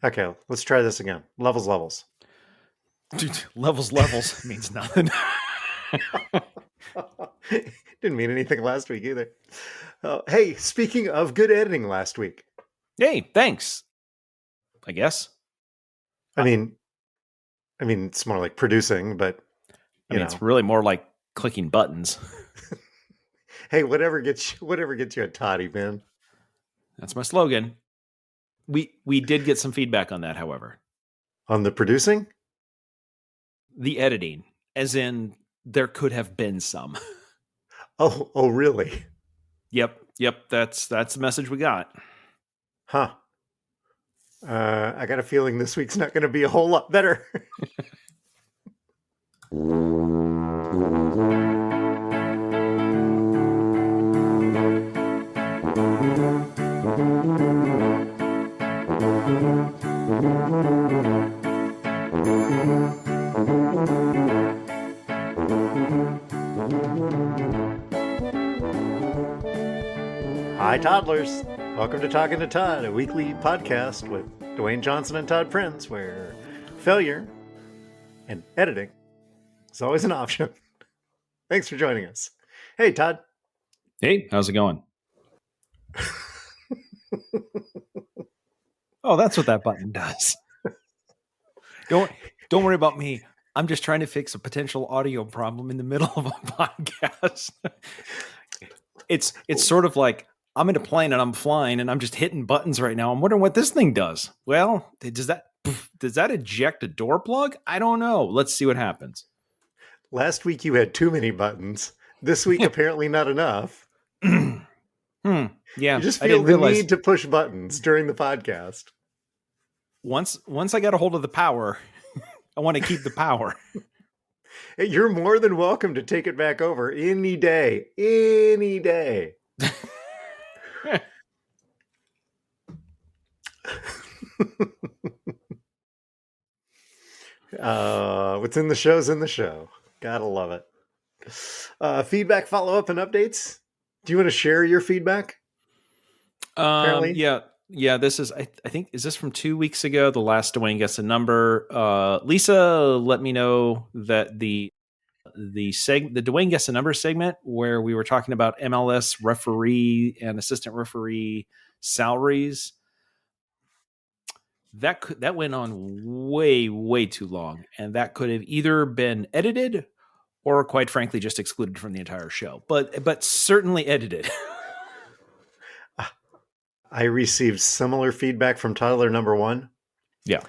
Okay, let's try this again. Levels. Dude, levels means nothing. Didn't mean anything last week either. Hey, speaking of good editing last week. Hey, thanks. I guess. I mean, it's more like producing, but it's really more like clicking buttons. Hey, whatever gets you a toddy, man. That's my slogan. We did get some feedback on that, however. On the producing? The editing, as in there could have been some. Oh, really? Yep. That's the message we got. Huh. I got a feeling this week's not going to be a whole lot better. Hi, toddlers. Welcome to Talking to Todd, a weekly podcast with Dwayne Johnson and Todd Prince, where failure and editing is always an option. Thanks for joining us. Hey, Todd. Hey, how's it going? Oh, that's what that button does. Don't worry about me. I'm just trying to fix a potential audio problem in the middle of a podcast. It's sort of like I'm in a plane and I'm flying and I'm just hitting buttons right now. I'm wondering what this thing does. Well, does that eject a door plug? I don't know. Let's see what happens. Last week you had too many buttons. This week apparently not enough. Yeah, you just feel the need to push buttons during the podcast. Once I got a hold of the power, I want to keep the power. Hey, you're more than welcome to take it back over any day. Any day. What's in the show's in the show. Gotta love it. Feedback, follow-up, and updates. Do you want to share your feedback? Yeah. This is, I think, is this from 2 weeks ago? The last Dwayne Guess a Number. Lisa let me know that the Dwayne Guess a Number segment where we were talking about MLS referee and assistant referee salaries, that went on way too long, and that could have either been edited or, quite frankly, just excluded from the entire show. But certainly edited. I received similar feedback from toddler number 1. Yeah.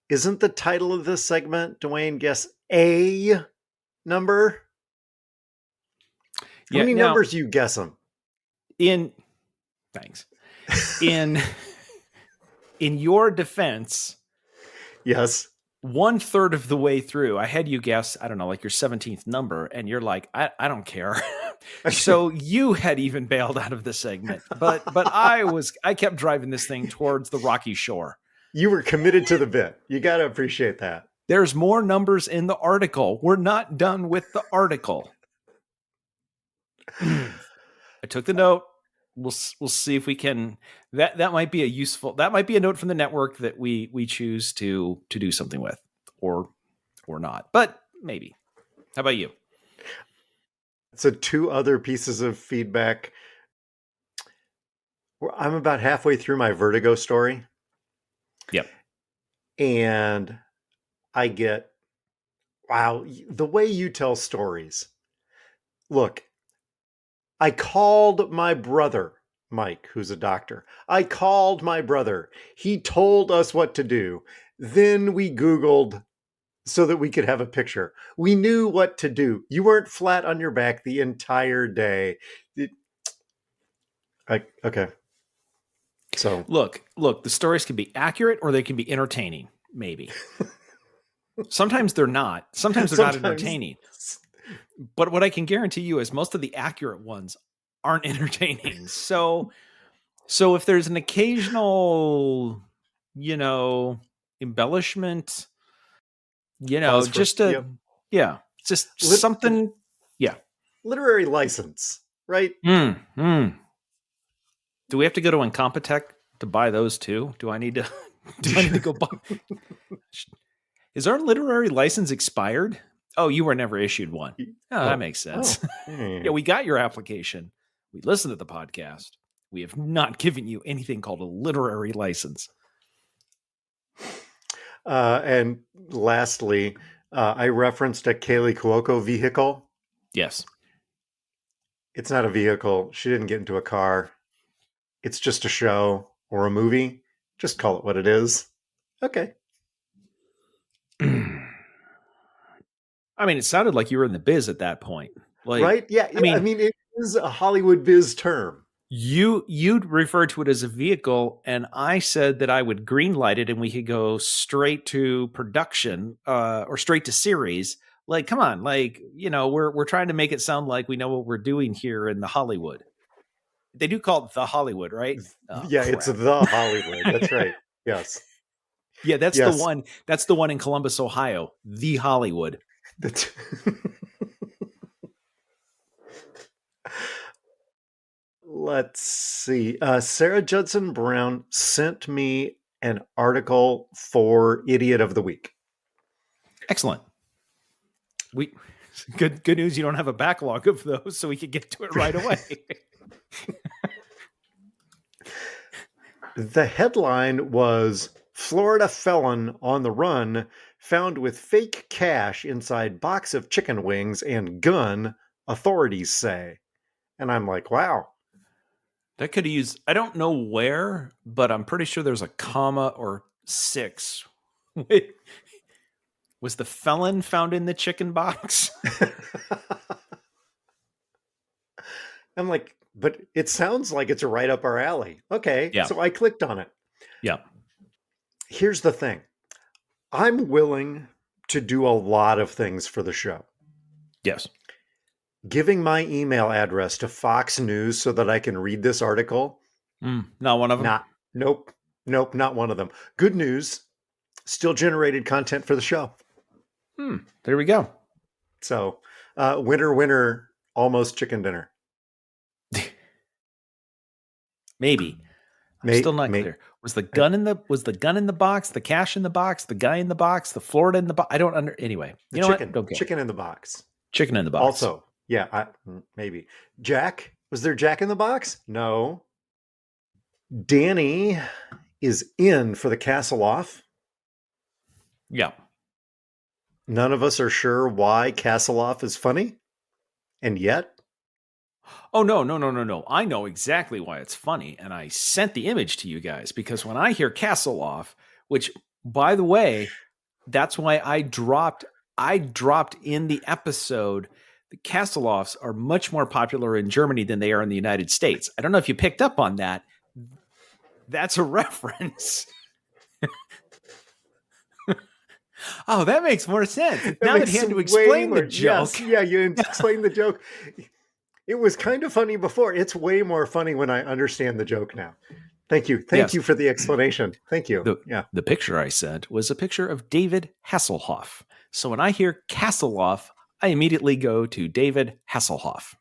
Isn't the title of this segment Dwayne Guess a Number? How many numbers you guess them? Thanks. In your defense, yes, 1/3 of the way through, I had you guess, I don't know, like your 17th number, and you're like, I don't care. So you had even bailed out of the segment, but I kept driving this thing towards the rocky shore. You were committed to the bit. You got to appreciate that. There's more numbers in the article. We're not done with the article. I took the note. We'll see if we can. That might be a note from the network that we choose to do something with, or not. But maybe. How about you? So 2 other pieces of feedback. I'm about halfway through my Vertigo story. Yep. And I get, wow, the way you tell stories. Look, I called my brother, Mike, who's a doctor. I called my brother. He told us what to do. Then we Googled so that we could have a picture. We knew what to do. You weren't flat on your back the entire day. Okay. So look, the stories can be accurate or they can be entertaining, maybe. Sometimes they're not. Sometimes they're not entertaining. But what I can guarantee you is most of the accurate ones aren't entertaining. So if there's an occasional, embellishment, just something. Yeah. Literary license, right? Do we have to go to Incompetech to buy those too? Do I need to Do I need to go buy? Is our literary license expired? Oh, you were never issued one. Oh, that makes sense. Yeah, we got your application. We listened to the podcast. We have not given you anything called a literary license. And lastly, I referenced a Kaylee Cuoco vehicle. Yes. It's not a vehicle. She didn't get into a car. It's just a show or a movie. Just call it what it is. Okay. I mean, it sounded like you were in the biz at that point. Like, right? Yeah. I mean, it is a Hollywood biz term. You'd refer to it as a vehicle, and I said that I would greenlight it and we could go straight to production or straight to series. Like, come on, like, we're trying to make it sound like we know what we're doing here in the Hollywood. They do call it the Hollywood, right? Oh, yeah, crap. It's the Hollywood. That's right. Yes. Yeah, that's the one. That's the one in Columbus, Ohio. The Hollywood. Let's see. Sarah Judson Brown sent me an article for Idiot of the Week. Excellent. Good news. You don't have a backlog of those, so we can get to it right away. The headline was Florida felon on the run found with fake cash inside box of chicken wings and gun, authorities say. And I'm like, wow. That could use, I don't know where, but I'm pretty sure there's a comma or 6. Was the felon found in the chicken box? I'm like, but it sounds like it's right up our alley. Okay. Yeah. So I clicked on it. Yeah. Here's the thing. I'm willing to do a lot of things for the show. Yes. Giving my email address to Fox News so that I can read this article. Not one of them? Nope, not one of them. Good news. Still generated content for the show. There we go. So, winner, almost chicken dinner. Maybe. I'm still not clear. Was the gun in the box, the cash in the box, the guy in the box, the Florida in the box? I don't anyway. You know chicken, what? Don't care. Chicken in the box. Chicken in the box. Also, yeah, maybe. Jack? Was there Jack in the box? No. Danny is in for the castle off. Yeah. None of us are sure why Castle-Off is funny. And yet. Oh, no. I know exactly why it's funny. And I sent the image to you guys because when I hear Castle-Off, which, by the way, that's why I dropped in the episode. The Castle-Offs are much more popular in Germany than they are in the United States. I don't know if you picked up on that. That's a reference. Oh, that makes more sense. Now that he had to explain the joke. Yes, yeah, you explained the joke. It was kind of funny before. It's way more funny when I understand the joke now. Thank you. Thank you for the explanation. Thank you. The picture I sent was a picture of David Hasselhoff. So when I hear Castle-Off, I immediately go to David Hasselhoff.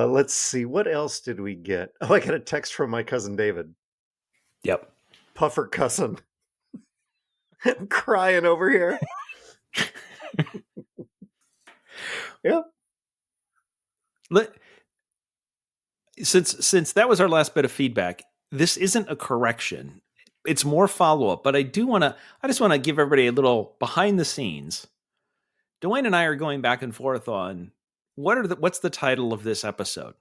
Let's see. What else did we get? Oh, I got a text from my cousin David. Yep. Puffer cousin. I'm crying over here. Yep. Since that was our last bit of feedback, this isn't a correction. It's more follow-up, but I just want to give everybody a little behind the scenes. Dwayne and I are going back and forth on what's the title of this episode.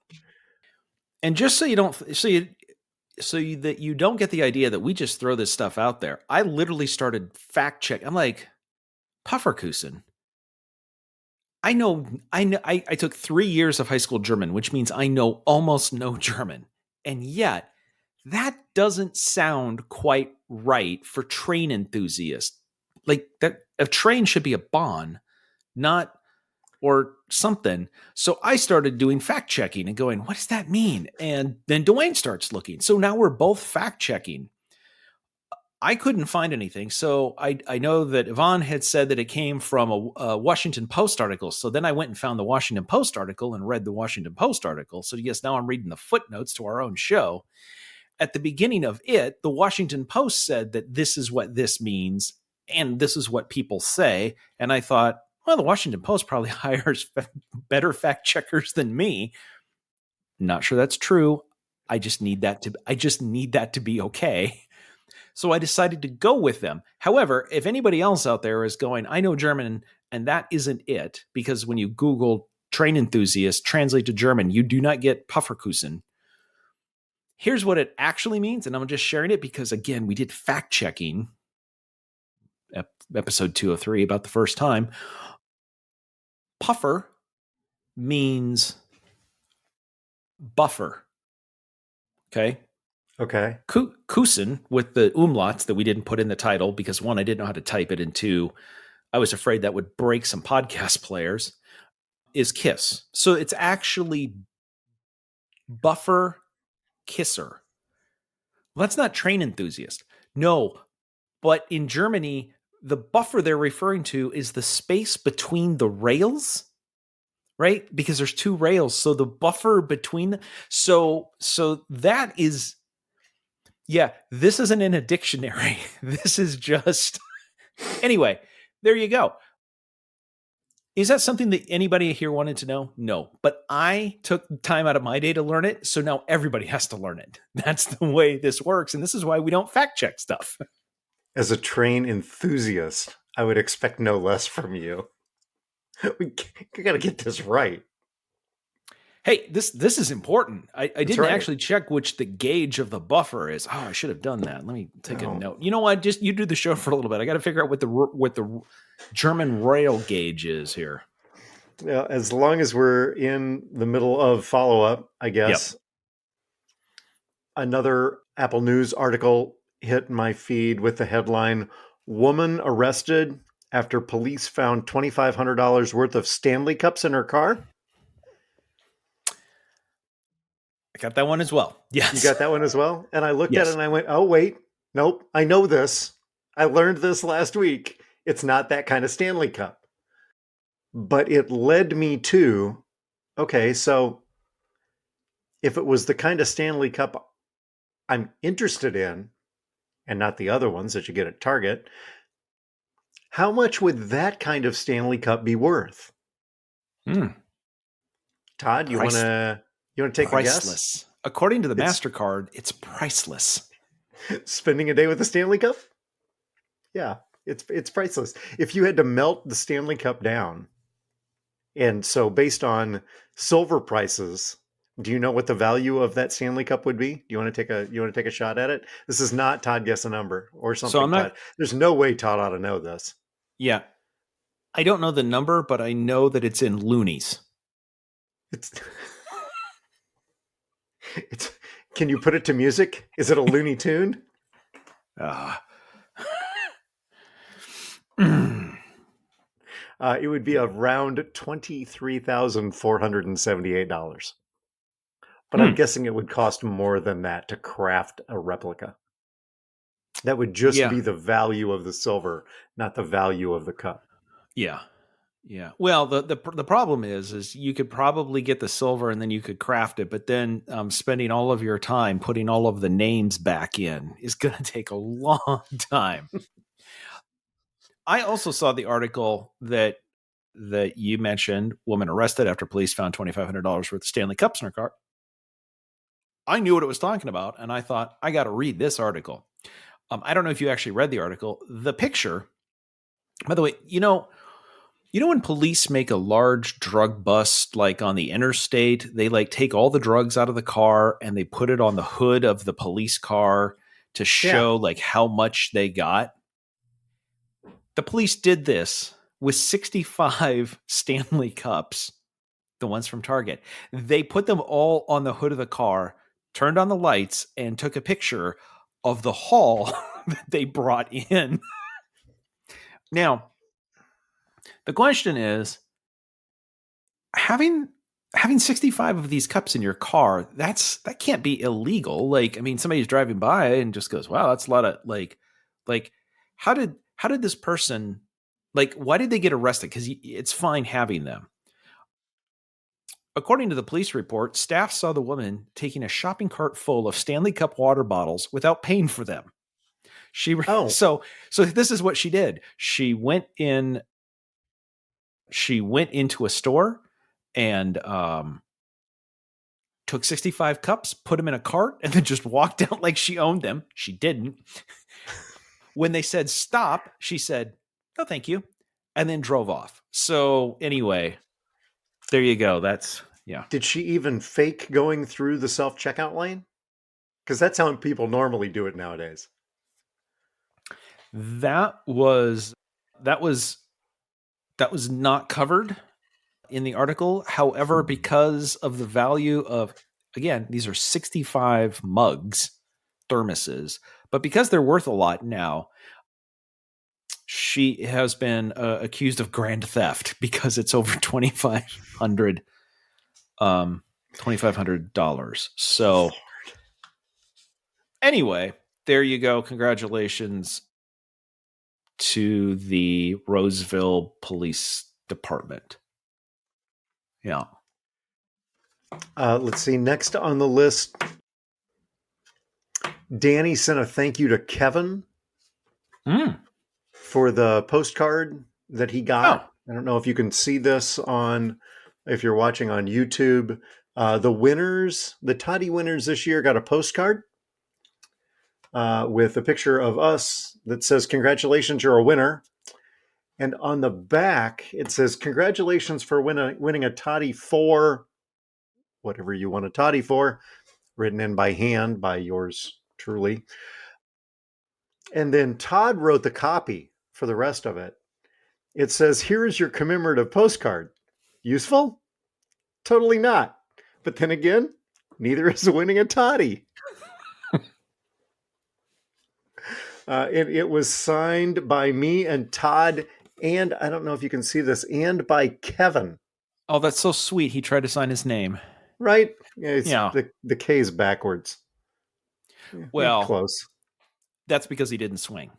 And just that you don't get the idea that we just throw this stuff out there. I literally started fact check. I'm like, Pufferkuchen. I took 3 years of high school German, which means I know almost no German. And yet that doesn't sound quite right for train enthusiasts. Like that a train should be a Bahn, not or something. So I started doing fact checking and going, what does that mean? And then Dwayne starts looking. So now we're both fact checking. I couldn't find anything. So I know that Yvonne had said that it came from a Washington Post article. So then I went and found the Washington Post article and read the Washington Post article. So yes, now I'm reading the footnotes to our own show. At the beginning of it, the Washington Post said that this is what this means, and this is what people say. And I thought, well, the Washington Post probably hires better fact checkers than me. Not sure that's true. I just need that to be okay. So I decided to go with them. However, if anybody else out there is going, I know German, and that isn't it, because when you Google train enthusiast, translate to German, you do not get Pufferkuchen. Here's what it actually means, and I'm just sharing it because, again, we did fact checking, episode 203, about the first time. Puffer means buffer. Okay. Okay. Kusen, with the umlauts that we didn't put in the title because, one, I didn't know how to type it, and two, I was afraid that would break some podcast players, is kiss. So it's actually buffer kisser. Well, that's not train enthusiast. No, but in Germany, the buffer they're referring to is the space between the rails, right? Because there's two rails. So the buffer between, so that is, yeah, this isn't in a dictionary. This is just, anyway, there you go. Is that something that anybody here wanted to know? No, but I took time out of my day to learn it. So now everybody has to learn it. That's the way this works. And this is why we don't fact check stuff. As a train enthusiast, I would expect no less from you. We got to get this right. Hey, this is important. I didn't actually check which the gauge of the buffer is. Oh, I should have done that. Let me take a note. You know what? Just you do the show for a little bit. I got to figure out what the German rail gauge is here. Yeah, as long as we're in the middle of follow-up, I guess. Yep. Another Apple News article hit my feed with the headline, "Woman arrested after police found $2,500 worth of Stanley Cups in her car." I got that one as well. Yes. You got that one as well? And I looked at it and I went, oh, wait, nope, I know this. I learned this last week. It's not that kind of Stanley Cup. But it led me to, okay, so if it was the kind of Stanley Cup I'm interested in, and not the other ones that you get at Target, how much would that kind of Stanley Cup be worth? Todd, you want to take priceless. A guess? According to the MasterCard, it's priceless. Spending a day with the Stanley Cup? Yeah, it's priceless. If you had to melt the Stanley Cup down, and so based on silver prices, do you know what the value of that Stanley Cup would be? Do you want to take a shot at it? This is not Todd guess a number or something. So I'm not, there's no way Todd ought to know this. Yeah. I don't know the number, but I know that it's in loonies. It's can you put it to music? Is it a Looney Tune? It would be around $23,478. But I'm guessing it would cost more than that to craft a replica. That would just be the value of the silver, not the value of the cup. Yeah. Yeah. Well, the problem is you could probably get the silver and then you could craft it, but then spending all of your time putting all of the names back in is going to take a long time. I also saw the article that you mentioned, woman arrested after police found $2,500 worth of Stanley Cups in her car. I knew what it was talking about, and I thought, I got to read this article. I don't know if you actually read the article. The picture, by the way, you know when police make a large drug bust, like on the interstate, they like take all the drugs out of the car and they put it on the hood of the police car to show like how much they got. The police did this with 65 Stanley Cups, the ones from Target. They put them all on the hood of the car, turned on the lights, and took a picture of the haul that they brought in. Now, the question is, having 65 of these cups in your car, that can't be illegal. Like, I mean, somebody's driving by and just goes, wow, that's a lot of like, Like, how did this person, like, why did they get arrested? Because it's fine having them. According to the police report, staff saw the woman taking a shopping cart full of Stanley Cup water bottles without paying for them. So this is what she did. She went into a store and took 65 cups, put them in a cart, and then just walked out like she owned them. She didn't. When they said stop, she said, "No, thank you," and then drove off. So anyway, there you go. That's, yeah. Did she even fake going through the self-checkout lane? Because that's how people normally do it nowadays. That was not covered in the article. However, because of the value of, again, these are 65 mugs, thermoses, but because they're worth a lot now, she has been accused of grand theft because it's over $2,500. So anyway, there you go. Congratulations to the Roseville Police Department. Yeah. Let's see. Next on the list, Danny sent a thank you to Kevin for the postcard that he got. Oh. I don't know if you can see this if you're watching on YouTube. The Toddy winners this year got a postcard with a picture of us that says, "Congratulations, you're a winner." And on the back, it says, "Congratulations for winning a toddy for whatever you want a toddy for," written in by hand by yours truly. And then Todd wrote the copy for the rest of it. It says, "Here is your commemorative postcard. Useful? Totally not. But then again, neither is winning a toddy." It was signed by me and Todd, and I don't know if you can see this, and by Kevin. Oh, that's so sweet. He tried to sign his name. Right? Yeah. The K is backwards. Well, close. That's because he didn't swing.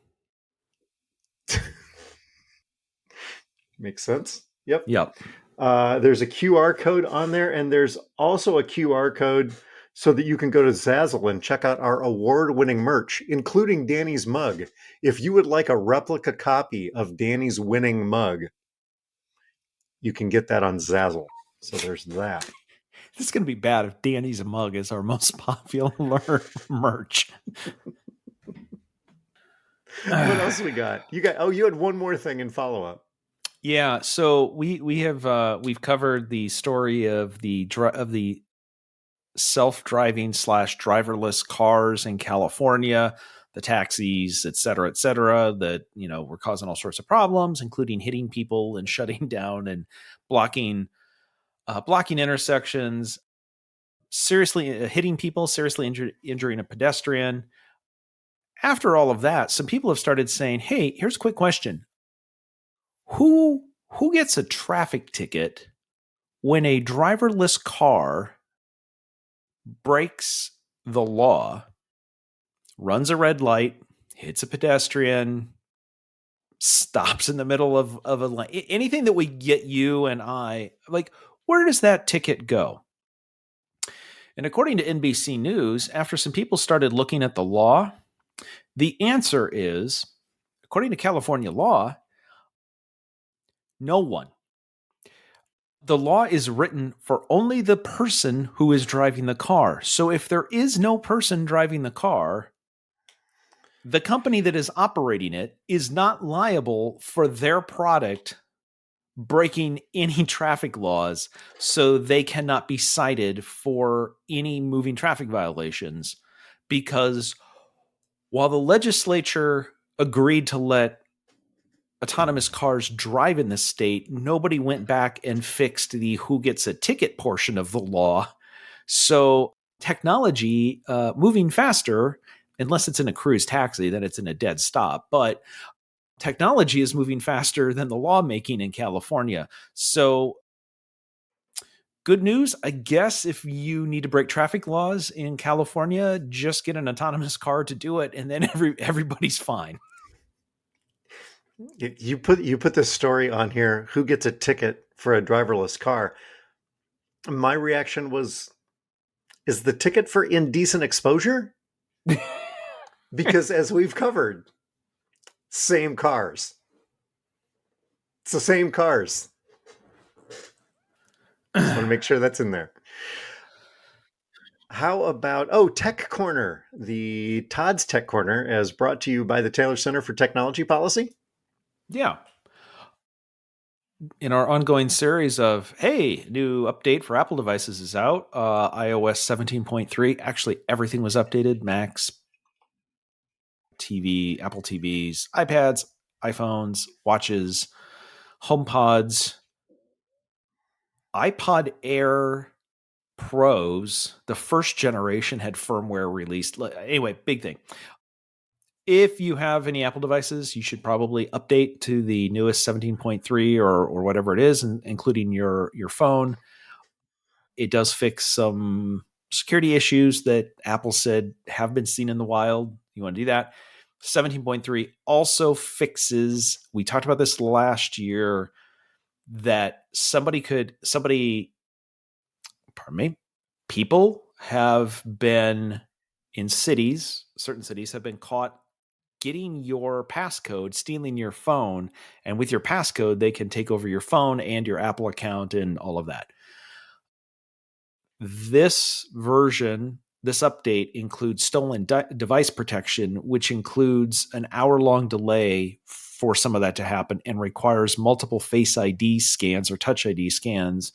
Makes sense. Yep. There's a QR code on there, and there's also a QR code so that you can go to Zazzle and check out our award-winning merch, including Danny's mug. If you would like a replica copy of Danny's winning mug, you can get that on Zazzle. So there's that. This is going to be bad if Danny's mug is our most popular merch. What else we got? You had one more thing in follow-up. Yeah, so we've covered the story of the self-driving / driverless cars in California, the taxis, et cetera, that, were causing all sorts of problems, including hitting people and shutting down and blocking intersections, seriously hitting people, seriously injuring a pedestrian. After all of that, some people have started saying, "Hey, here's a quick question. Who gets a traffic ticket when a driverless car breaks the law, runs a red light, hits a pedestrian, stops in the middle of a lane, anything that would get you and I, like, where does that ticket go?" And according to NBC News, after some people started looking at the law, the answer is, according to California law, no one. The law is written for only the person who is driving the car. So if there is no person driving the car, the company that is operating it is not liable for their product breaking any traffic laws, so they cannot be cited for any moving traffic violations. Because while the legislature agreed to let autonomous cars drive in the state, nobody went back and fixed the who gets a ticket portion of the law. So technology moving faster, unless it's in a cruise taxi, then it's in a dead stop. But technology is moving faster than the lawmaking in California. So good news, I guess, if you need to break traffic laws in California, just get an autonomous car to do it, and then everybody's fine. You put this story on here. Who gets a ticket for a driverless car? My reaction was, is the ticket for indecent exposure? Because as we've covered, same cars. It's the same cars. Just want to make sure that's in there. How about, Tech Corner? The Todd's Tech Corner, as brought to you by the Taylor Center for Technology Policy. Yeah. In our ongoing series of, hey, new update for Apple devices is out, iOS 17.3. Actually, everything was updated. Macs, TV, Apple TVs, iPads, iPhones, watches, HomePods, iPod Air Pros. The first generation had firmware released. Anyway, big thing. If you have any Apple devices, you should probably update to the newest 17.3 or whatever it is, including your phone. It does fix some security issues that Apple said have been seen in the wild. You want to do that. 17.3 also fixes, we talked about this last year, that people have been in cities, certain cities have been caught getting your passcode, stealing your phone, and with your passcode, they can take over your phone and your Apple account and all of that. This version, this update includes stolen device protection, which includes an hour-long delay for some of that to happen and requires multiple Face ID scans or Touch ID scans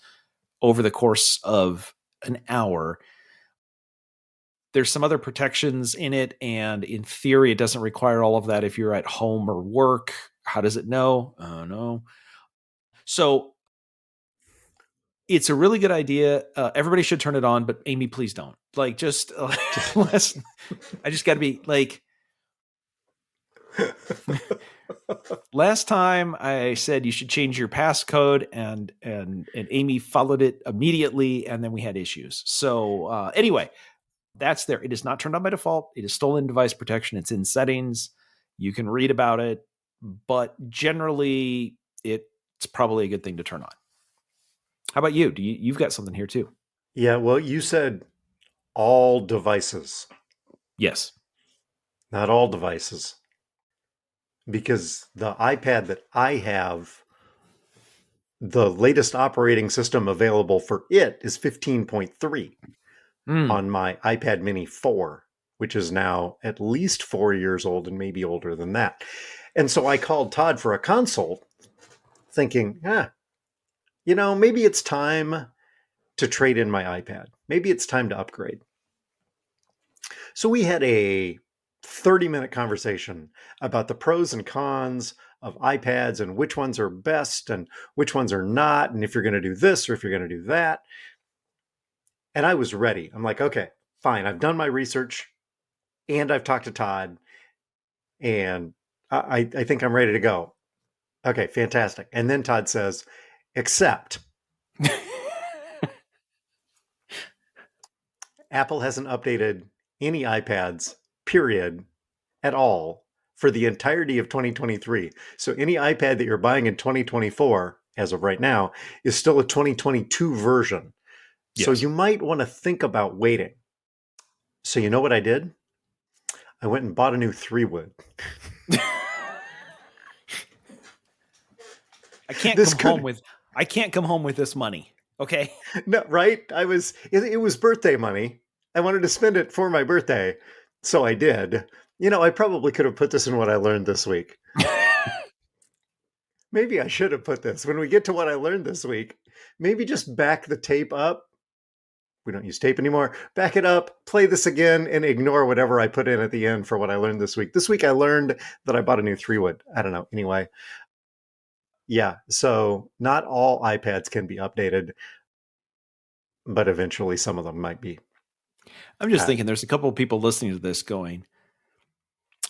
over the course of an hour. There's some other protections in it, and in theory, it doesn't require all of that if you're at home or work. How does it know? No. So it's a really good idea. Everybody should turn it on, but Amy, please don't. Like, just less. I just got to be like. Last time I said you should change your passcode, and Amy followed it immediately, and then we had issues. So anyway. That's there. It is not turned on by default. It is stolen device protection. It's in settings. You can read about it, but generally it's probably a good thing to turn on. How about you? You've got something here too? Yeah, well, you said all devices. Yes. Not all devices. Because the iPad that I have, the latest operating system available for it is 15.3. On my iPad Mini 4, which is now at least 4 years old and maybe older than that. And so I called Todd for a consult thinking, maybe it's time to trade in my iPad. Maybe it's time to upgrade. So we had a 30-minute conversation about the pros and cons of iPads and which ones are best and which ones are not, and if you're going to do this or if you're going to do that. And I was ready. I'm like, okay, fine. I've done my research and I've talked to Todd and I think I'm ready to go. Okay, fantastic. And then Todd says, except Apple hasn't updated any iPads, period, at all for the entirety of 2023. So any iPad that you're buying in 2024, as of right now, is still a 2022 version. Yes. So you might want to think about waiting. So you know what I did? I went and bought a new 3-wood. I can't come home with this money. Okay. No, right? It was birthday money. I wanted to spend it for my birthday. So I did. I probably could have put this in what I learned this week. Maybe I should have put this when we get to what I learned this week. Maybe just back the tape up. We don't use tape anymore. Back it up, play this again, and ignore whatever I put in at the end for what I learned this week. This week I learned that I bought a new 3-wood. I don't know. Anyway. Yeah. So not all iPads can be updated, but eventually some of them might be. I'm just thinking there's a couple of people listening to this going,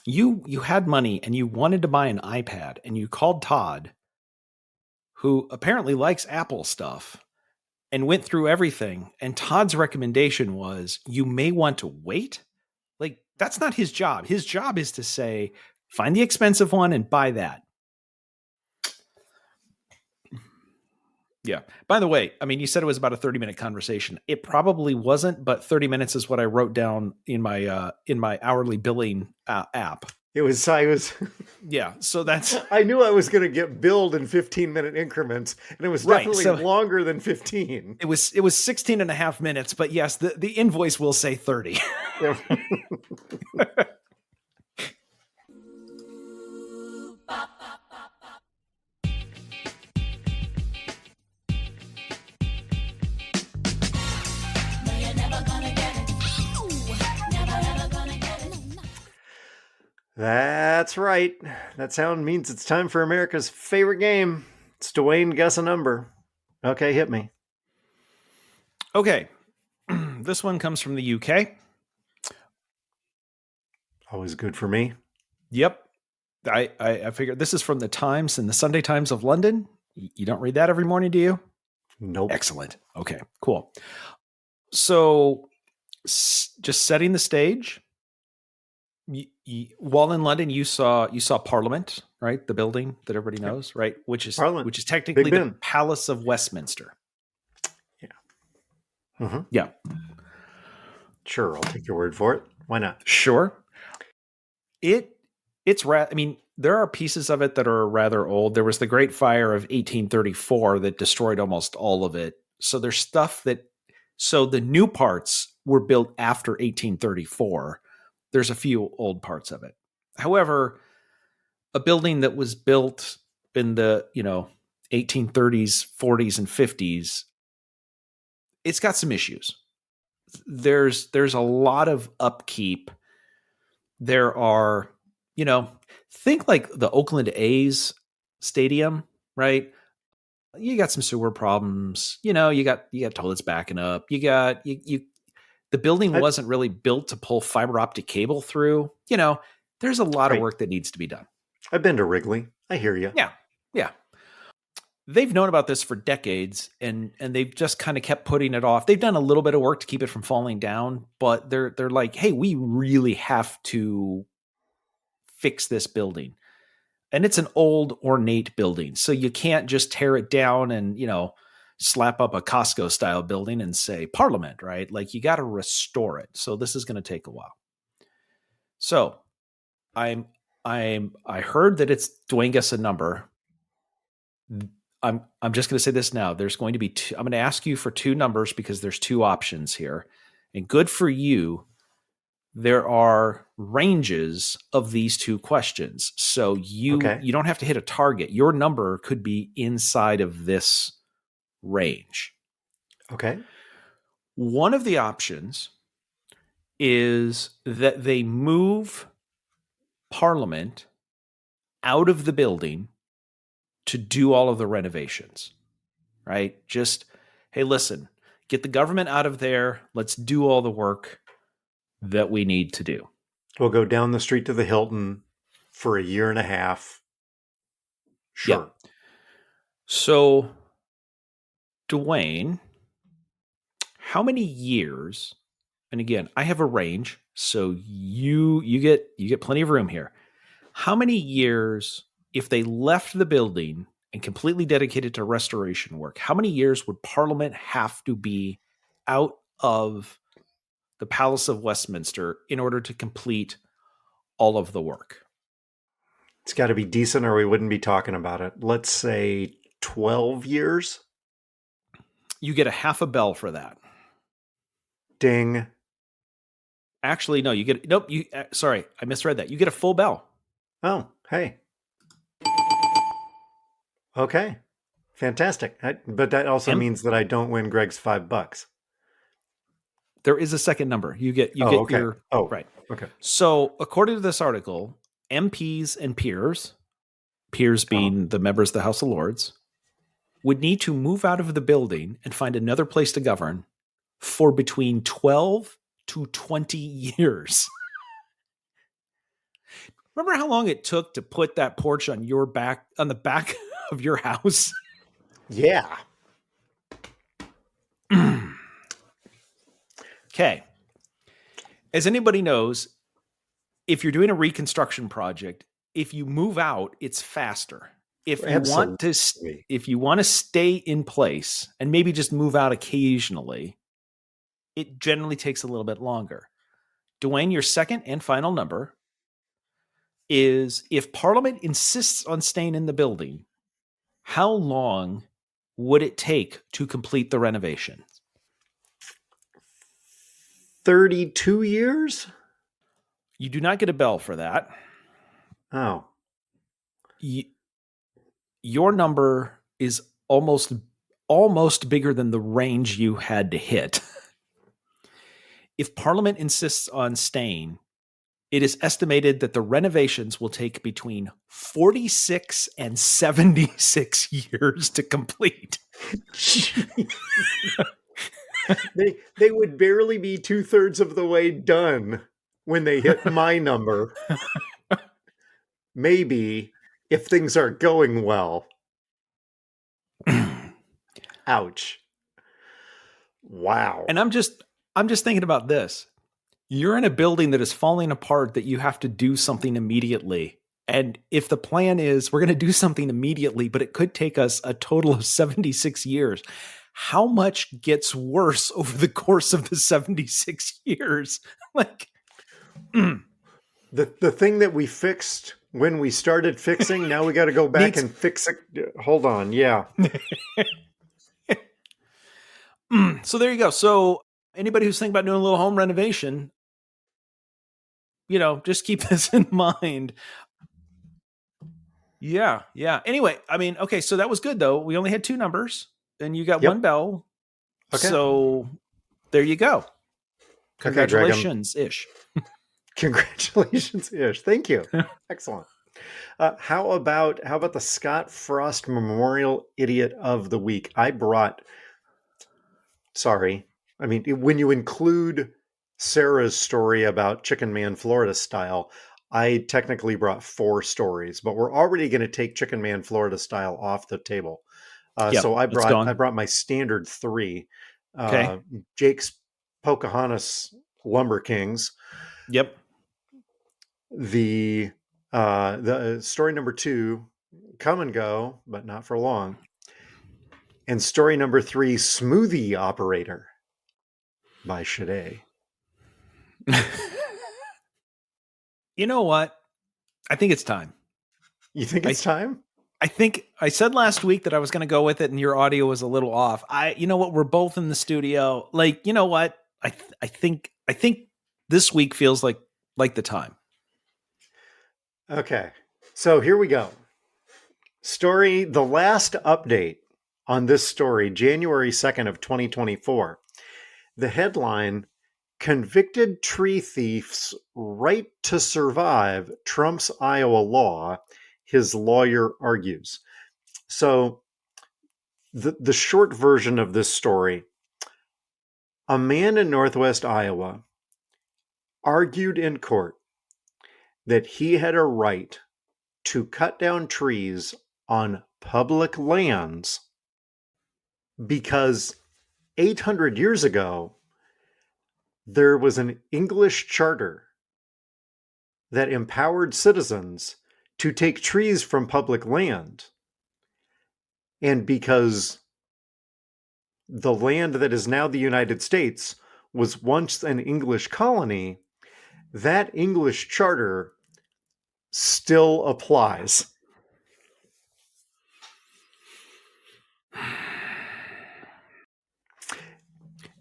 you had money and you wanted to buy an iPad and you called Todd, who apparently likes Apple stuff, and went through everything. And Todd's recommendation was, you may want to wait. Like, that's not his job. His job is to say, find the expensive one and buy that. Yeah. By the way, I mean, you said it was about a 30-minute conversation. It probably wasn't, but 30 minutes is what I wrote down in my hourly billing app. I was Yeah. So that's I knew I was going to get billed in 15-minute increments, and it was right. definitely So longer than 15. it was 16 and a half minutes, but yes, the invoice will say 30. Yeah. That's right. That sound means it's time for America's favorite game. It's Dwayne Guess a Number. Okay, hit me. Okay. This one comes from the UK. Always good for me. Yep. I figured this is from the Times and the Sunday Times of London. You don't read that every morning, do you? Nope. Excellent. Okay, cool. So just setting the stage. While in London, you saw Parliament, right? The building that everybody knows, right? Which is technically the Palace of Westminster. Yeah. Mm-hmm. Yeah. Sure, I'll take your word for it. Why not? Sure. I mean, there are pieces of it that are rather old. There was the Great Fire of 1834 that destroyed almost all of it. So there's stuff so the new parts were built after 1834. There's a few old parts of it. However, a building that was built in the, 1830s, 40s, and 50s, it's got some issues. There's a lot of upkeep. There are, think like the Oakland A's stadium, right? You got some sewer problems. You got toilets backing up. The building wasn't really built to pull fiber optic cable through. There's a lot of work that needs to be done. I've been to Wrigley. I hear you. Yeah. Yeah. They've known about this for decades and they've just kind of kept putting it off. They've done a little bit of work to keep it from falling down, but they're like, hey, we really have to fix this building. And it's an old ornate building. So you can't just tear it down and, slap up a Costco style building and say Parliament, right? Like you got to restore it. So this is going to take a while. So I heard that it's Dwayne Guess a Number. I'm just going to say this now. There's going to be I'm going to ask you for two numbers because there's two options here. And good for you, there are ranges of these two questions. So you don't have to hit a target. Your number could be inside of this range. Okay. One of the options is that they move Parliament out of the building to do all of the renovations, right? Just, hey, listen, get the government out of there. Let's do all the work that we need to do. We'll go down the street to the Hilton for a year and a half. Sure. Yeah. So, Dwayne, how many years? And again, I have a range, so you get plenty of room here. How many years, if they left the building and completely dedicated to restoration work, how many years would Parliament have to be out of the Palace of Westminster in order to complete all of the work? It's got to be decent or we wouldn't be talking about it. Let's say 12 years. You get a half a bell for that. Ding. Actually, no, sorry, I misread that. You get a full bell. Oh, hey. Okay. Fantastic. But that also means that I don't win Greg's $5. There is a second number. You get okay. your right. Okay. So according to this article, MPs and peers being the members of the House of Lords, would need to move out of the building and find another place to govern for between 12 to 20 years. Remember how long it took to put that porch on the back of your house? Yeah. Okay. As anybody knows, if you're doing a reconstruction project, if you move out, it's faster. if you want to Absolutely. if you want to stay in place and maybe just move out occasionally, it generally takes a little bit longer. Dwayne, your second and final number is if Parliament insists on staying in the building, how long would it take to complete the renovation? 32 years? You do not get a bell for that. Oh. Your number is almost bigger than the range you had to hit. If Parliament insists on staying, it is estimated that the renovations will take between 46 and 76 years to complete. They would barely be 2/3 of the way done when they hit my number. Maybe if things are going well. Ouch. Wow. And I'm just thinking about this. You're in a building that is falling apart that you have to do something immediately. And if the plan is we're going to do something immediately, but it could take us a total of 76 years, how much gets worse over the course of the 76 years? Like the thing that we fixed when we started fixing, now we got to go back and fix it. Hold on. Yeah. So there you go. So anybody who's thinking about doing a little home renovation, just keep this in mind. Yeah. Anyway, I mean, okay, so that was good though. We only had 2 numbers and you got one bell. Okay. So there you go. Congratulations-ish. Congratulations-ish. Thank you. Excellent. How about the Scott Frost Memorial Idiot of the Week? When you include Sarah's story about Chicken Man Florida style, I technically brought 4 stories, but we're already going to take Chicken Man Florida style off the table. So I brought my standard 3. Okay. Jake's Pocahontas Lumberkings. Yep. The story number 2, Come and Go, but not for long. And story number 3, Smoothie Operator by Shade. You know what? I think it's time. You think it's time? I think I said last week that I was going to go with it and your audio was a little off. You know what? We're both in the studio. Like, you know what? I think this week feels like the time. Okay. So here we go. Story, the last update on this story, January 2nd of 2024. The headline, Convicted Tree Thief's Right to Survive Trumps Iowa Law, his lawyer argues. So the short version of this story, a man in Northwest Iowa argued in court that he had a right to cut down trees on public lands because 800 years ago, there was an English charter that empowered citizens to take trees from public land. And because the land that is now the United States was once an English colony, that English charter still applies.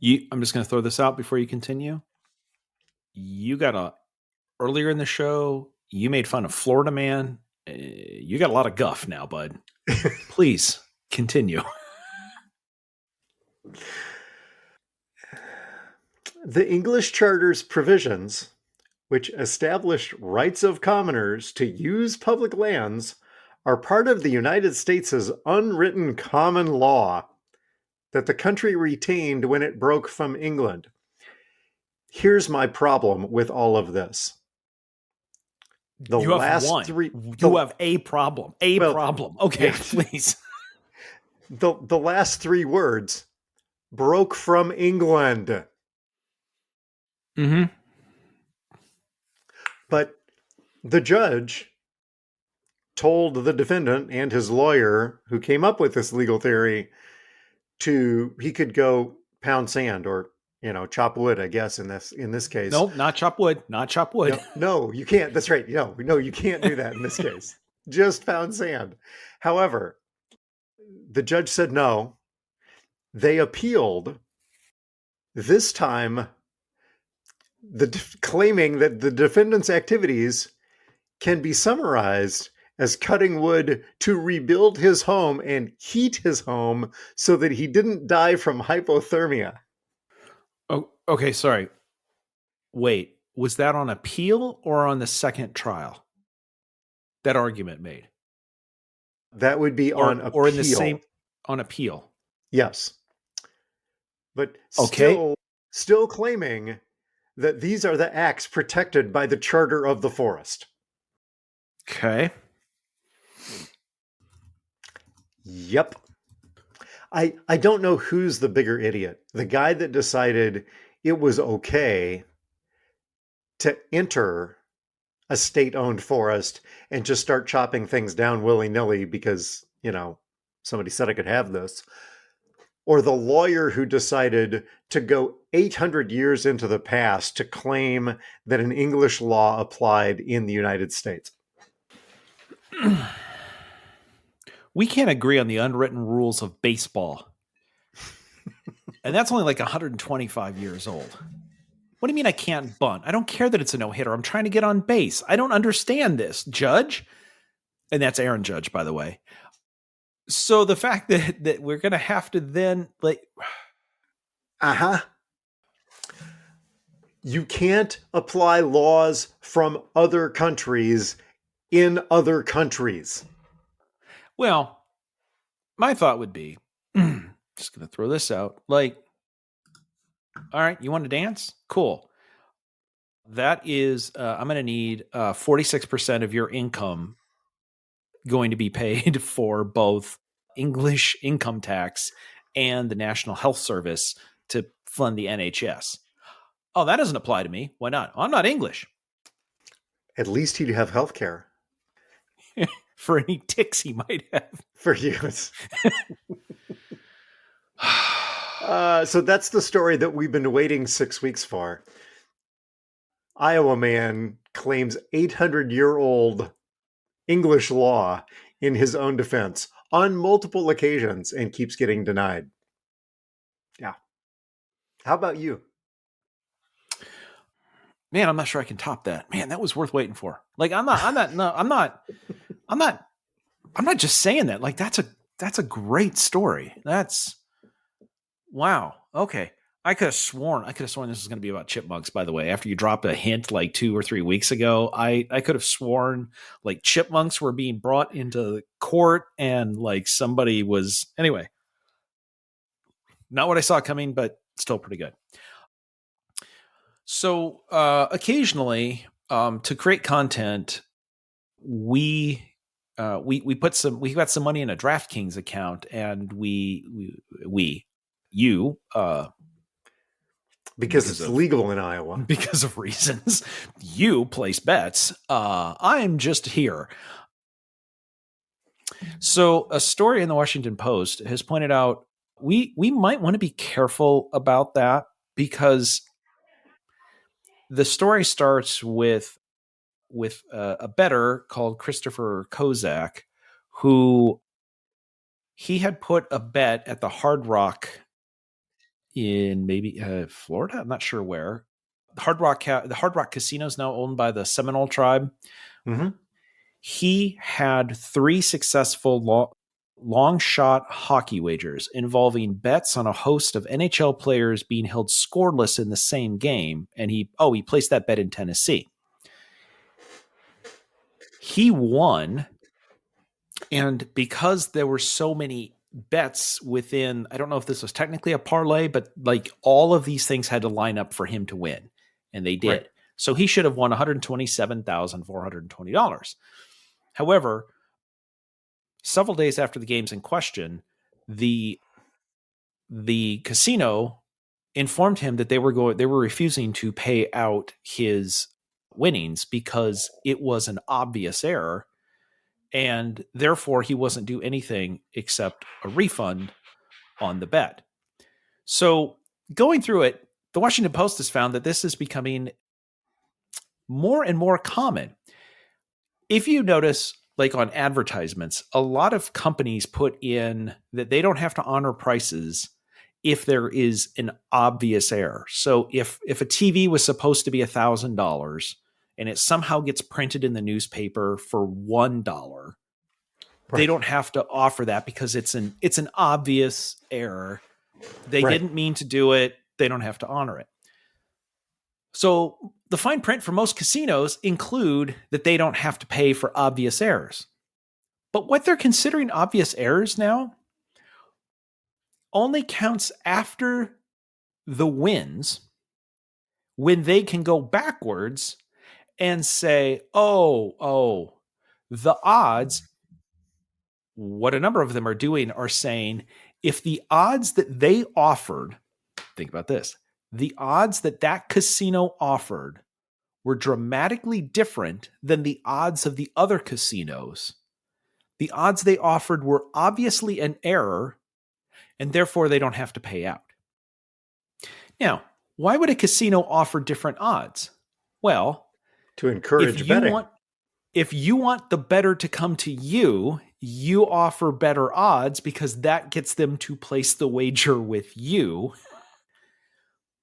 I'm just going to throw this out before you continue. Earlier in the show, you made fun of Florida Man. You got a lot of guff now, bud. Please continue. The English Charter's provisions, which established rights of commoners to use public lands, are part of the United States' unwritten common law that the country retained when it broke from England. Here's my problem with all of this. You have a problem. Problem. Okay, yeah. Please. The last 3 words, broke from England. Mm-hmm. But the judge told the defendant and his lawyer, who came up with this legal theory, he could go pound sand or chop wood. I guess in this case, Nope, not chop wood. Not chop wood. no, you can't. That's right. No, you can't do that in this case. Just pound sand. However, the judge said no. They appealed. This time, claiming that the defendant's activities can be summarized as cutting wood to rebuild his home and heat his home so that he didn't die from hypothermia. Oh, okay, sorry. Wait, was that on appeal or on the second trial? That argument made? That would be on appeal. Or in the same on appeal. Yes. But okay. still claiming that these are the acts protected by the Charter of the Forest. Okay. Yep. I don't know who's the bigger idiot. The guy that decided it was okay to enter a state-owned forest and just start chopping things down willy-nilly because, somebody said I could have this. Or the lawyer who decided to go 800 years into the past to claim that an English law applied in the United States. We can't agree on the unwritten rules of baseball. And that's only like 125 years old. What do you mean I can't bunt? I don't care that it's a no-hitter. I'm trying to get on base. I don't understand this, Judge. And that's Aaron Judge, by the way. So the fact that we're going to have to then You can't apply laws from other countries in other countries. Well, my thought would be, just going to throw this out, all right, you want to dance? Cool. That is, I'm going to need 46% of your income going to be paid for both English income tax and the National Health Service to fund the NHS. Oh, that doesn't apply to me. Why not? I'm not English. At least he'd have health care. For any ticks he might have. For use. So that's the story that we've been waiting 6 weeks for. Iowa man claims 800-year-old English law in his own defense on multiple occasions and keeps getting denied. Yeah. How about you? Man, I'm not sure I can top that. Man, that was worth waiting for. I'm not just saying that. That's a great story. Wow. Okay. I could have sworn this was going to be about chipmunks, by the way. After you dropped a hint 2 or 3 weeks ago, I could have sworn chipmunks were being brought into court and somebody was, anyway, not what I saw coming, but still pretty good. So occasionally to create content, we got some money in a DraftKings account and because it's legal in Iowa. Because of reasons. You place bets. I'm just here. So a story in the Washington Post has pointed out we might want to be careful about that because the story starts with a bettor called Christopher Kozak, who he had put a bet at the Hard Rock in maybe Florida. I'm not sure where. The Hard Rock Casino is now owned by the Seminole tribe. Mm-hmm. He had 3 successful long shot hockey wagers involving bets on a host of NHL players being held scoreless in the same game. And he placed that bet in Tennessee. He won. And because there were so many bets within, I don't know if this was technically a parlay, but all of these things had to line up for him to win. And they did. Right. So he should have won $127,420. However, several days after the games in question, the casino informed him that they were refusing to pay out his winnings because it was an obvious error. and therefore he wasn't due anything except a refund on the bet. So going through it, the Washington Post has found that this is becoming more and more common. If you notice, like on advertisements, a lot of companies put in that they don't have to honor prices if there is an obvious error. So if a TV was supposed to be $1,000 and it somehow gets printed in the newspaper for $1, they don't have to offer that because it's an obvious error. They didn't mean to do it. They don't have to honor it. So the fine print for most casinos include that they don't have to pay for obvious errors. But what they're considering obvious errors now only counts after the wins, when they can go backwards and say, oh, the odds, what a number of them are doing are saying, if the odds that they offered, think about this, the odds that casino offered were dramatically different than the odds of the other casinos, the odds they offered were obviously an error, and therefore they don't have to pay out. Now, why would a casino offer different odds? Well, to encourage betting. If you want the bettor to come to you, you offer better odds because that gets them to place the wager with you.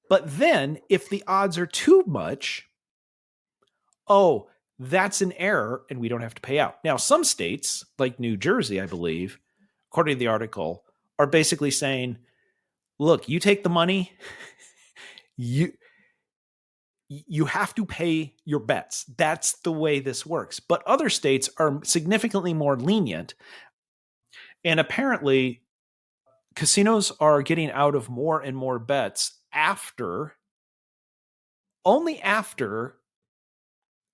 But then if the odds are too much, oh, that's an error and we don't have to pay out. Now, some states, like New Jersey, I believe, according to the article, are basically saying, look, you take the money, you have to pay your bets. That's the way this works. But other states are significantly more lenient. And apparently, casinos are getting out of more and more bets only after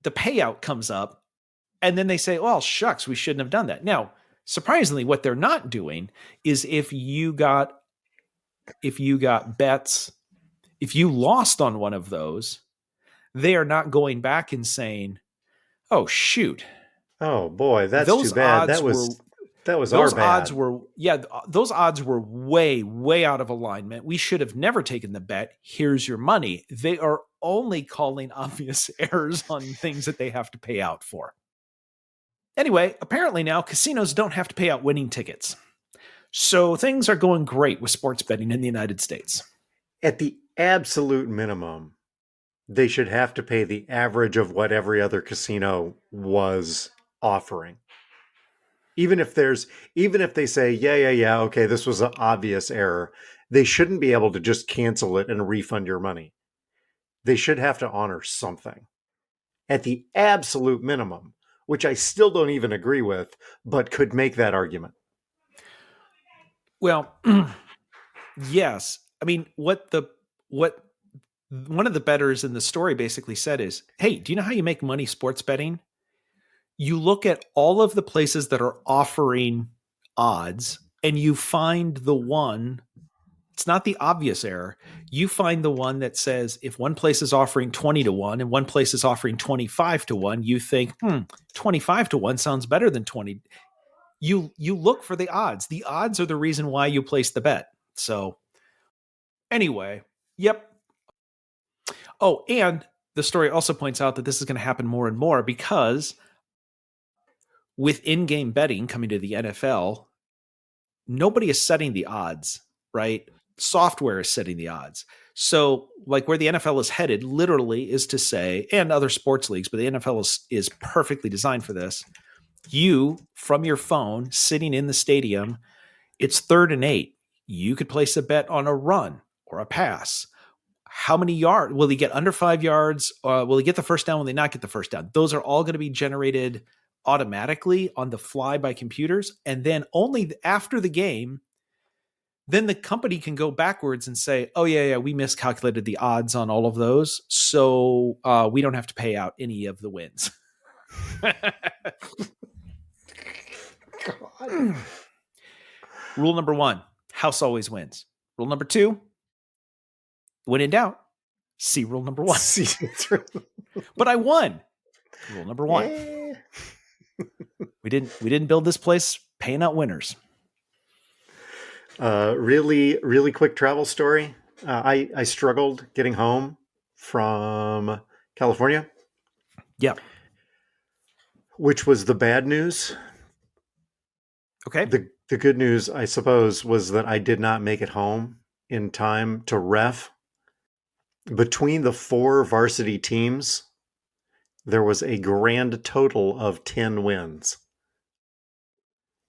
the payout comes up. And then they say, well, shucks, we shouldn't have done that. Now, surprisingly, what they're not doing is if you got bets, if you lost on one of those, they are not going back and saying, oh, shoot. Oh, boy, that's too bad. That was our bad. Those odds were way, way out of alignment. We should have never taken the bet. Here's your money. They are only calling obvious errors on things that they have to pay out for. Anyway, apparently now casinos don't have to pay out winning tickets. So things are going great with sports betting in the United States. At the absolute minimum, they should have to pay the average of what every other casino was offering. Even if they say, yeah, okay, this was an obvious error, they shouldn't be able to just cancel it and refund your money. They should have to honor something. At the absolute minimum, which I still don't even agree with, but could make that argument. Well, yes. I mean, what one of the bettors in the story basically said is, hey, do you know how you make money sports betting? You look at all of the places that are offering odds and you find the one, it's not the obvious error. You find the one that says if one place is offering 20-1 and one place is offering 25-1, you think, 25-1 sounds better than 20. You look for the odds. The odds are the reason why you place the bet. So anyway, yep. Oh, and the story also points out that this is going to happen more and more because with in-game betting coming to the NFL, nobody is setting the odds, right? Software is setting the odds. So like where the NFL is headed literally is to say, and other sports leagues, but the NFL is perfectly designed for this. You, from your phone, sitting in the stadium, it's 3rd and 8. You could place a bet on a run or a pass. How many yards? Will he get under 5 yards? Will he get the first down? Will he not get the first down? Those are all going to be generated automatically on the fly by computers. And then only after the game, then the company can go backwards and say, oh, yeah, we miscalculated the odds on all of those. So we don't have to pay out any of the wins. God. Rule number 1, house always wins. Rule number 2, when in doubt, see rule number 1. But I won. Rule number 1. We didn't build this place paying out winners. Really, really quick travel story. I struggled getting home from California, Yeah. which was the bad news. Okay. The good news, I suppose, was that I did not make it home in time to ref. Between the 4 varsity teams, there was a grand total of 10 wins.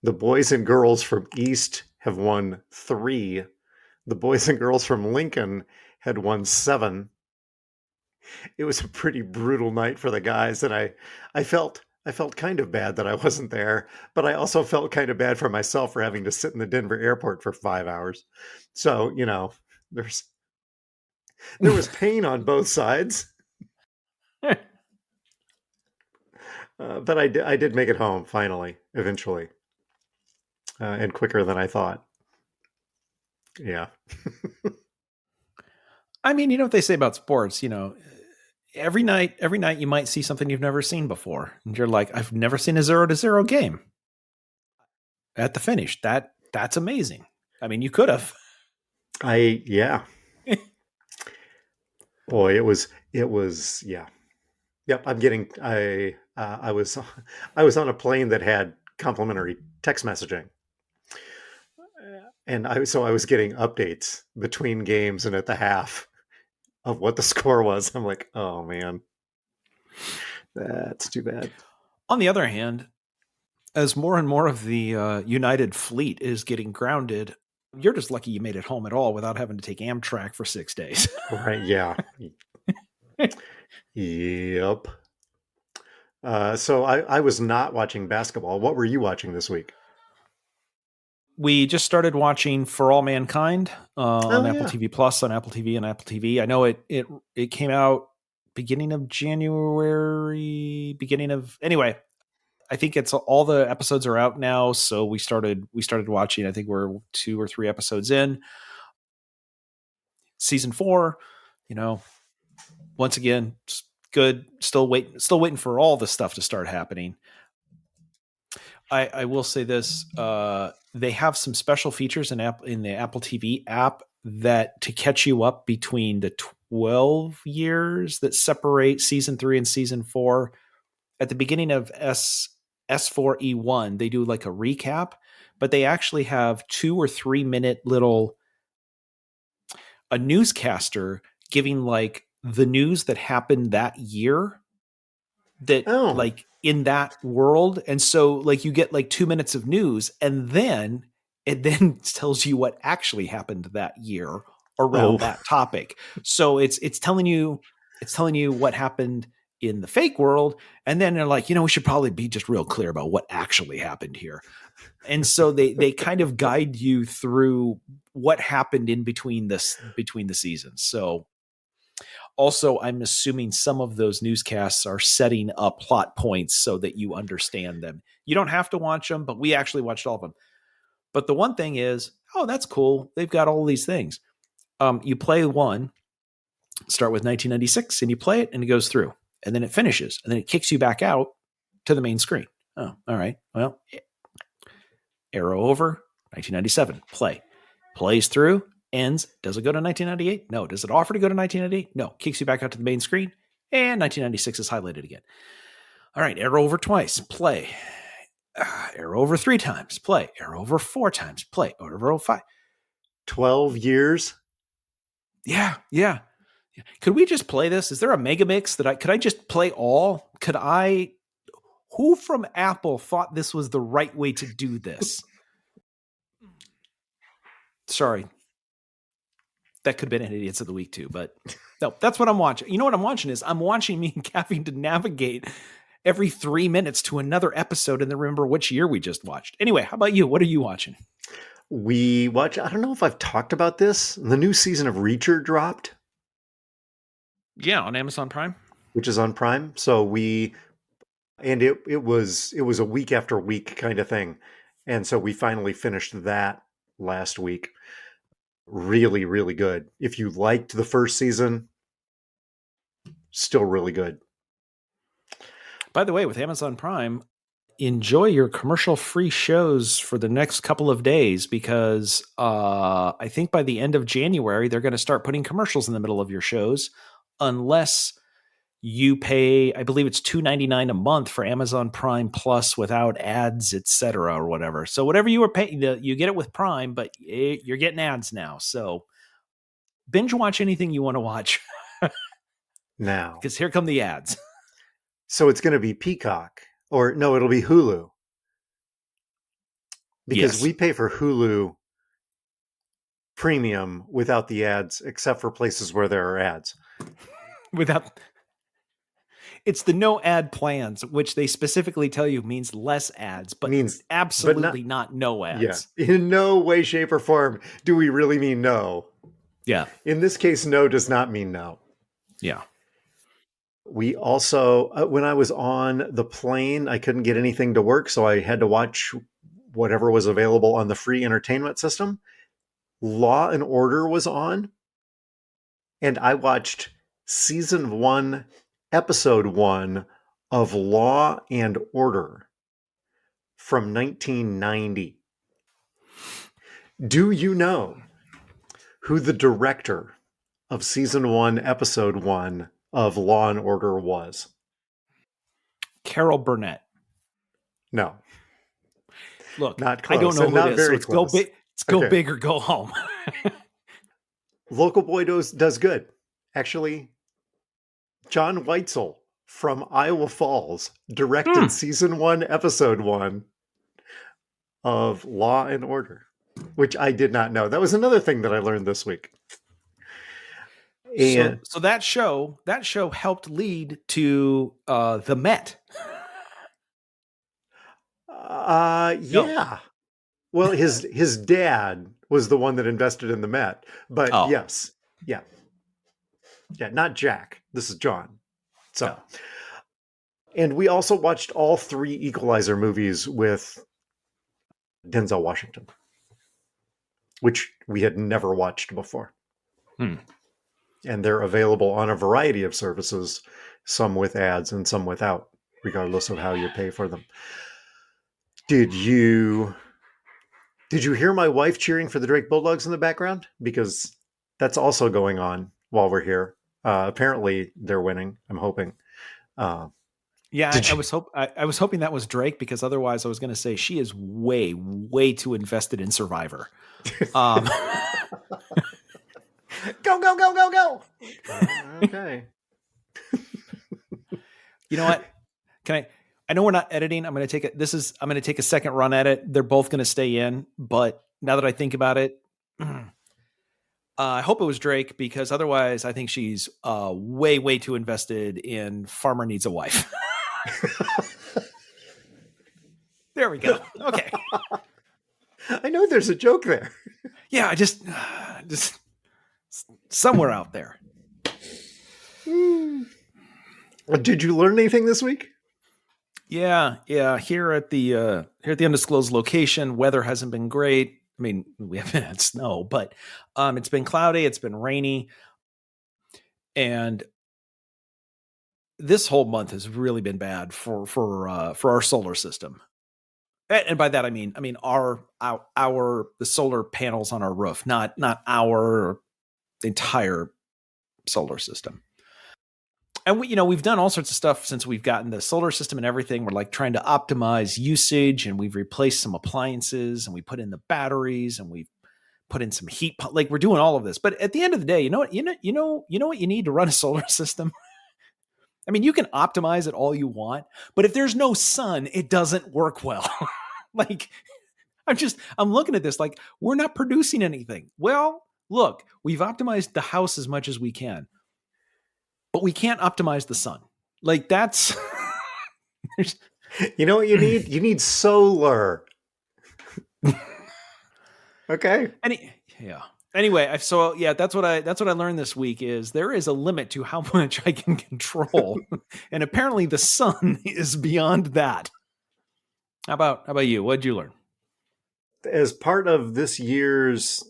The boys and girls from East have won 3. The boys and girls from Lincoln had won 7. It was a pretty brutal night for the guys, and I felt kind of bad that I wasn't there, but I also felt kind of bad for myself for having to sit in the Denver airport for 5 hours. So, there's there was pain on both sides. But I did make it home finally, eventually, and quicker than I thought. Yeah. I mean, you know what they say about sports, every night you might see something you've never seen before. And you're like, I've never seen a 0-0 game at the finish. That's amazing. I mean, you could have. Yeah. Boy, it was yeah. Yep, I was I was on a plane that had complimentary text messaging. And I was getting updates between games and at the half of what the score was. I'm like, "Oh man. That's too bad." On the other hand, as more and more of the United fleet is getting grounded, you're just lucky you made it home at all without having to take Amtrak for 6 days. Right, yeah. Yep. So I was not watching basketball. What were you watching this week? We just started watching For All Mankind on Apple Yeah. TV Plus, on Apple TV and Apple TV. I know it came out beginning of January, anyway. I think it's all the episodes are out now, so we started watching. I think we're 2 or 3 episodes in. Season 4, once again, good. Still waiting for all the stuff to start happening. I will say this: they have some special features in the Apple TV app that to catch you up between the 12 years that separate season 3 and season 4. At the beginning of S4E1, they do like a recap, but they actually have 2 or 3 minute a newscaster giving like the news that happened that year that like in that world. And so like you get like 2 minutes of news and then it then tells you what actually happened that year around that topic. So it's telling you what happened in the fake world. And then they're like, we should probably be just real clear about what actually happened here. And so they kind of guide you through what happened in between the seasons. So also, I'm assuming some of those newscasts are setting up plot points so that you understand them. You don't have to watch them, but we actually watched all of them. But the one thing is, oh, that's cool. They've got all these things. You play one, start with 1996, and you play it, and it goes through. And then it finishes, and then it kicks you back out to the main screen. Oh, all right. Well, arrow over, 1997, play. Plays through, ends. Does it go to 1998? No. Does it offer to go to 1998? No. Kicks you back out to the main screen, and 1996 is highlighted again. All right, arrow over twice, play. Arrow over 3 times, play. Arrow over 4 times, play. Arrow over 5. 12 years? Yeah. Could we just play this? Is there a mega mix could I just play all? Who from Apple thought this was the right way to do this? Sorry. That could have been an Idiots of the Week too, but no, that's what I'm watching. You know what I'm watching is I'm watching me and having to navigate every 3 minutes to another episode and then remember which year we just watched. Anyway, how about you? What are you watching? We watch, I don't know if I've talked about this. The new season of Reacher dropped. Yeah, on Amazon Prime. Which is on Prime. So it was a week after week kind of thing. And so we finally finished that last week. Really, really good. If you liked the first season, still really good. By the way, with Amazon Prime, enjoy your commercial-free shows for the next couple of days because I think by the end of January they're going to start putting commercials in the middle of your shows, unless you pay, I believe it's $2.99 a month for Amazon Prime Plus without ads, etc., or whatever. So whatever you were paying, you get it with Prime, but you're getting ads now. So binge watch anything you want to watch Now, because here come the ads. so it's going to be Peacock, or no, it'll be Hulu, because Yes. we pay for Hulu Premium without the ads, except for places where there are ads. Without, it's the no ad plans, which they specifically tell you means less ads, but Means, but absolutely not no yeah, ads. in no way, shape, or form do we really mean no. Yeah. In this case, no does not mean no. Yeah. We also, when I was on the plane, I couldn't get anything to work, so I had to watch whatever was available on the free entertainment system. Law and Order was on, and I watched season 1, episode 1 of Law and Order from 1990. Do you know who the director of season 1, episode 1 of Law and Order was? Carol Burnett. No. Look, Not close, I don't know and who not it is, so very it's go close. big. It's go Okay. big or go home. Local Boy does good. Actually, John Weitzel from Iowa Falls directed season 1, episode 1 of Law and Order, which I did not know. That was another thing that I learned this week. And So that show helped lead to the Met. yeah. Well, his dad was the one that invested in the Met, but Oh. yes. Yeah. Yeah, not Jack. This is John. So No. And we also watched all 3 Equalizer movies with Denzel Washington, which we had never watched before. And they're available on a variety of services, some with ads and some without, regardless of how you pay for them. Did you hear my wife cheering for the Drake Bulldogs in the background? Because that's also going on while we're here. Apparently they're winning, I'm hoping. Yeah, I was hoping that was Drake, because otherwise I was going to say she is way, way too invested in Survivor. Go, go, go, go, go. Okay. You know what? I know we're not editing. I'm going to take a second run at it. They're both going to stay in, but now that I think about it, I hope it was Drake, because otherwise I think she's way, way too invested in Farmer Needs a Wife. There we go. Okay. I know there's a joke there. Yeah, just somewhere out there. Did you learn anything this week? Yeah. Here at the undisclosed location, weather hasn't been great. I mean, we haven't had snow, but it's been cloudy, it's been rainy, and this whole month has really been bad for our solar system. And by that I mean our the solar panels on our roof, not our entire solar system. And we've done all sorts of stuff since we've gotten the solar system and everything. We're like trying to optimize usage, and we've replaced some appliances, and we put in the batteries, and we've put in some heat. Like, we're doing all of this, but at the end of the day, you know what you need to run a solar system. I mean, you can optimize it all you want, but if there's no sun, it doesn't work well. Like, I'm looking at this like, we're not producing anything. Well, look, we've optimized the house as much as we can, but we can't optimize the sun. Like, that's You know what you need? You need solar. Okay. Anyway, that's what I learned this week, is there is a limit to how much I can control. And apparently the sun is beyond that. How about you? What did you learn? As part of this year's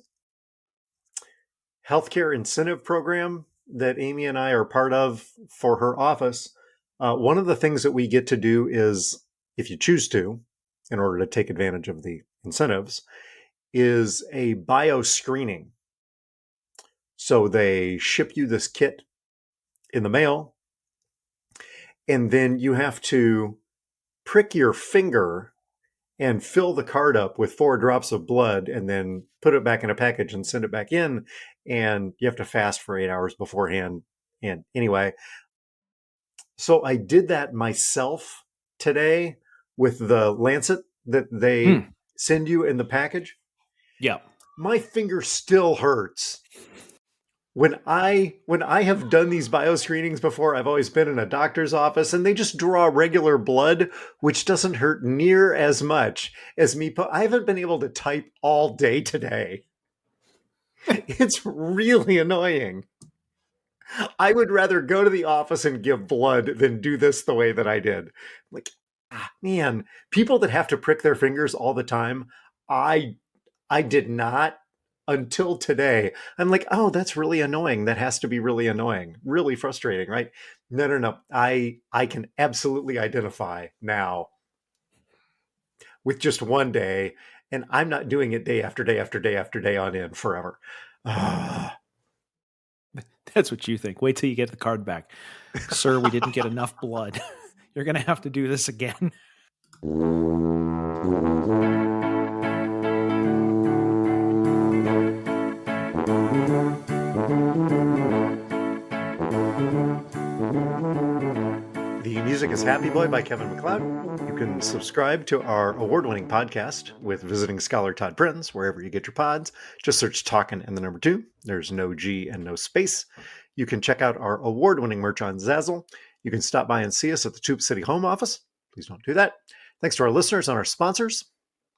healthcare incentive program that Amy and I are part of for her office, one of the things that we get to do is if you choose to, in order to take advantage of the incentives, is a bio screening. So they ship you this kit in the mail, and then you have to prick your finger and fill the card up with 4 drops of blood and then put it back in a package and send it back in. And you have to fast for 8 hours beforehand. And anyway, so I did that myself today with the lancet that they send you in the package. Yeah. My finger still hurts. When I have done these bio screenings before, I've always been in a doctor's office and they just draw regular blood, which doesn't hurt near as much as me. I haven't been able to type all day today. It's really annoying. I would rather go to the office and give blood than do this the way that I did. Like, man, people that have to prick their fingers all the time, I did not until today. I'm like, oh, that's really annoying. That has to be really annoying, really frustrating, right? No. I can absolutely identify now with just one day, and I'm not doing it day after day after day after day on end forever. That's what you think. Wait till you get the card back. Sir, we didn't get enough blood. You're going to have to do this again. The music is Happy Boy by Kevin MacLeod. You can subscribe to our award-winning podcast with visiting scholar Todd Prinz wherever you get your pods. Just search Talkin' and the number 2. There's no G and no space. You can check out our award-winning merch on Zazzle. You can stop by and see us at the Tube City home office. Please don't do that. Thanks to our listeners and our sponsors,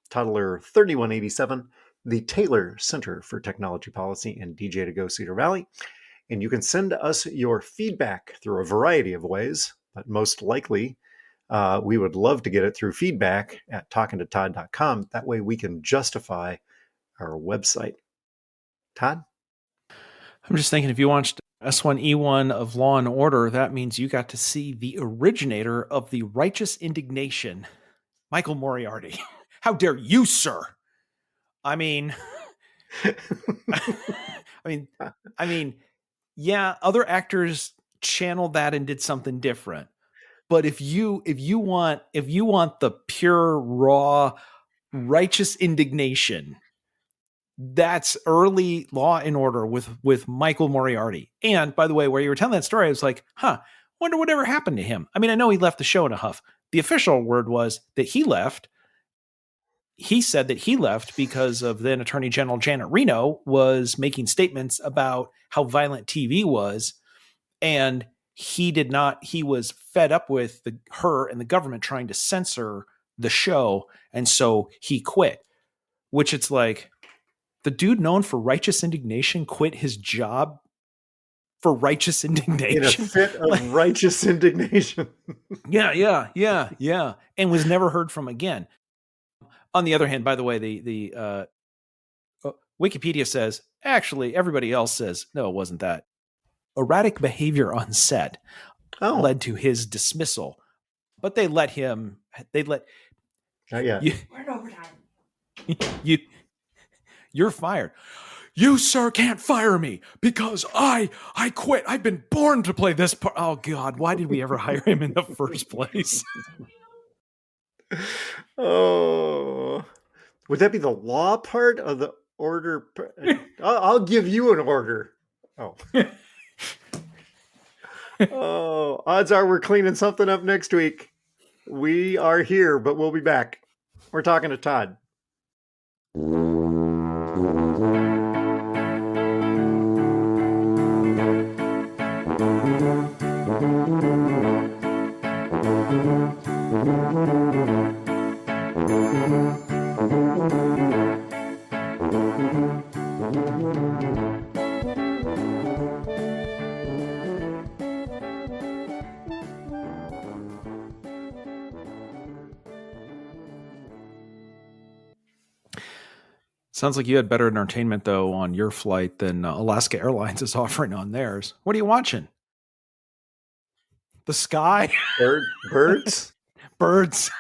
Toddler 3187, the Taylor Center for Technology Policy, and DJ to Go Cedar Valley. And you can send us your feedback through a variety of ways, but most likely we would love to get it through feedback at talkingtotodd.com. That way we can justify our website. Todd? I'm just thinking, if you watched S1E1 of Law and Order, that means you got to see the originator of the righteous indignation, Michael Moriarty. How dare you, sir? I mean, yeah, other actors channeled that and did something different. But if you want the pure, raw, righteous indignation, that's early Law and Order with Michael Moriarty. And by the way, where you were telling that story, I was like, wonder whatever happened to him. I mean, I know he left the show in a huff. The official word was that he left. He said that he left because of then Attorney General Janet Reno was making statements about how violent TV was. And he was fed up with her and the government trying to censor the show. And so he quit, which it's like, the dude known for righteous indignation quit his job for righteous indignation. In a fit of righteous indignation. Yeah. And was never heard from again. On the other hand, by the way, the Wikipedia says, actually, everybody else says, no, it wasn't that. Erratic behavior on set led to his dismissal. But they let him, Not yet. We're in overtime. You're fired. You, sir, can't fire me because I quit. I've been born to play this part. Oh, God, why did we ever hire him in the first place? Oh, would that be the law part of the order? I'll give you an order. Oh. Oh, odds are we're cleaning something up next week. We are here, but we'll be back. We're talking to Todd. Sounds like you had better entertainment, though, on your flight than Alaska Airlines is offering on theirs. What are you watching? The sky? Birds? Birds.